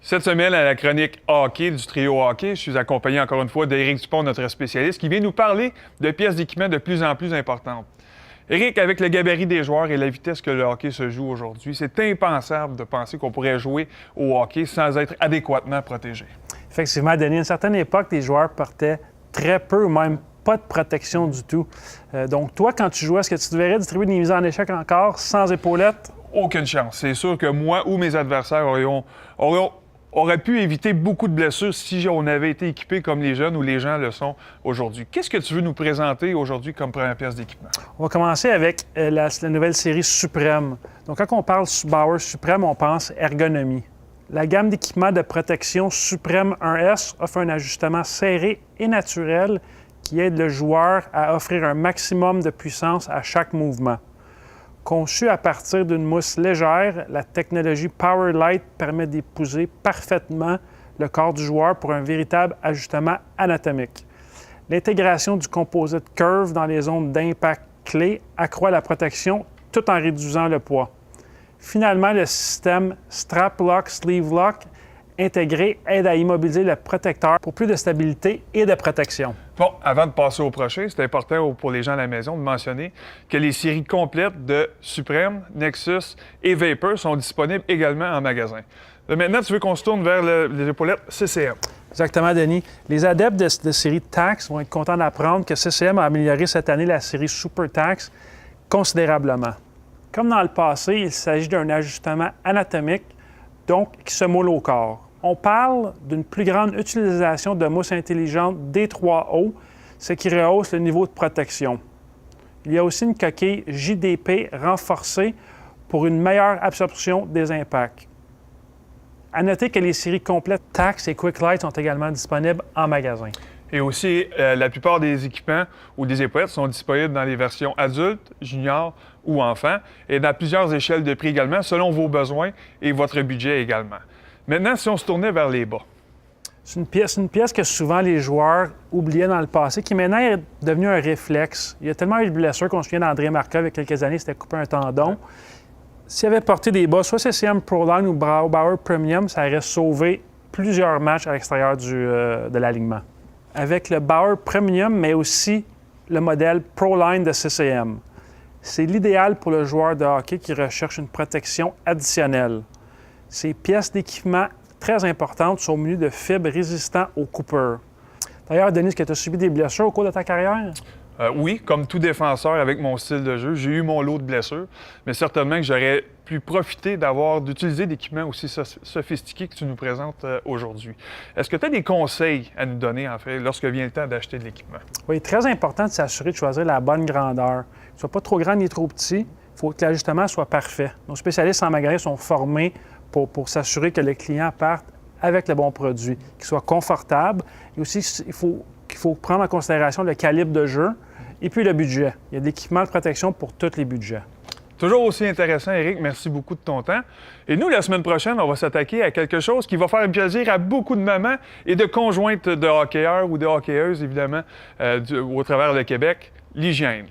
Cette semaine, à la chronique hockey du trio hockey, je suis accompagné encore une fois d'Éric Dupont, notre spécialiste, qui vient nous parler de pièces d'équipement de plus en plus importantes. Éric, avec le gabarit des joueurs et la vitesse que le hockey se joue aujourd'hui, c'est impensable de penser qu'on pourrait jouer au hockey sans être adéquatement protégé. Effectivement, Denis, à une certaine époque, les joueurs portaient très peu ou même pas de protection du tout. Donc, toi, quand tu jouais, est-ce que tu devrais distribuer des mises en échec encore sans épaulettes? Aucune chance. C'est sûr que moi ou mes adversaires auraient pu éviter beaucoup de blessures si on avait été équipés comme les jeunes ou les gens le sont aujourd'hui. Qu'est-ce que tu veux nous présenter aujourd'hui comme première pièce d'équipement? On va commencer avec la nouvelle série Suprême. Donc, quand on parle Bauer Suprême, on pense ergonomie. La gamme d'équipements de protection Suprême 1S offre un ajustement serré et naturel qui aide le joueur à offrir un maximum de puissance à chaque mouvement. Conçu à partir d'une mousse légère, la technologie Powerlight permet d'épouser parfaitement le corps du joueur pour un véritable ajustement anatomique. L'intégration du composite Curve dans les zones d'impact clés accroît la protection tout en réduisant le poids. Finalement, le système Strap Lock Sleeve Lock intégré aide à immobiliser le protecteur pour plus de stabilité et de protection. Bon, avant de passer au prochain, c'est important pour les gens à la maison de mentionner que les séries complètes de Supreme, Nexus et Vapor sont disponibles également en magasin. Maintenant, tu veux qu'on se tourne vers les épaulettes CCM. Exactement, Denis. Les adeptes de série Tax vont être contents d'apprendre que CCM a amélioré cette année la série Super Tax considérablement. Comme dans le passé, il s'agit d'un ajustement anatomique, donc qui se moule au corps. On parle d'une plus grande utilisation de mousse intelligente D3O, ce qui rehausse le niveau de protection. Il y a aussi une coquille JDP renforcée pour une meilleure absorption des impacts. À noter que les séries complètes Tax et Quick Light sont également disponibles en magasin. Et aussi, la plupart des équipements ou des épaulettes sont disponibles dans les versions adultes, juniors ou enfants, et dans plusieurs échelles de prix également, selon vos besoins et votre budget également. Maintenant, si on se tournait vers les bas. C'est une pièce que souvent les joueurs oubliaient dans le passé, qui maintenant est devenue un réflexe. Il y a tellement eu de blessures qu'on se souvient d'André Markov il y a quelques années, c'était coupé un tendon. Ouais. S'il avait porté des bas, soit CCM Proline ou Bauer Premium, ça aurait sauvé plusieurs matchs à l'extérieur de l'alignement. Avec le Bauer Premium, mais aussi le modèle Proline de CCM. C'est l'idéal pour le joueur de hockey qui recherche une protection additionnelle. Ces pièces d'équipement très importantes sont munies de fibres résistantes aux coupures. D'ailleurs, Denis, est-ce que tu as subi des blessures au cours de ta carrière? Oui, comme tout défenseur avec mon style de jeu, j'ai eu mon lot de blessures, mais certainement que j'aurais pu profiter d'utiliser d'équipements aussi sophistiqués que tu nous présentes aujourd'hui. Est-ce que tu as des conseils à nous donner, en fait, lorsque vient le temps d'acheter de l'équipement? Oui, très important de s'assurer de choisir la bonne grandeur. Que ce soit pas trop grand ni trop petit, il faut que l'ajustement soit parfait. Nos spécialistes en magasin sont formés pour s'assurer que le client parte avec le bon produit, qu'il soit confortable. Et aussi, il faut prendre en considération le calibre de jeu et puis le budget. Il y a de l'équipement de protection pour tous les budgets. Toujours aussi intéressant, Éric. Merci beaucoup de ton temps. Et nous, la semaine prochaine, on va s'attaquer à quelque chose qui va faire plaisir à beaucoup de mamans et de conjointes de hockeyeurs ou de hockeyeuses, évidemment, au travers le Québec, l'hygiène.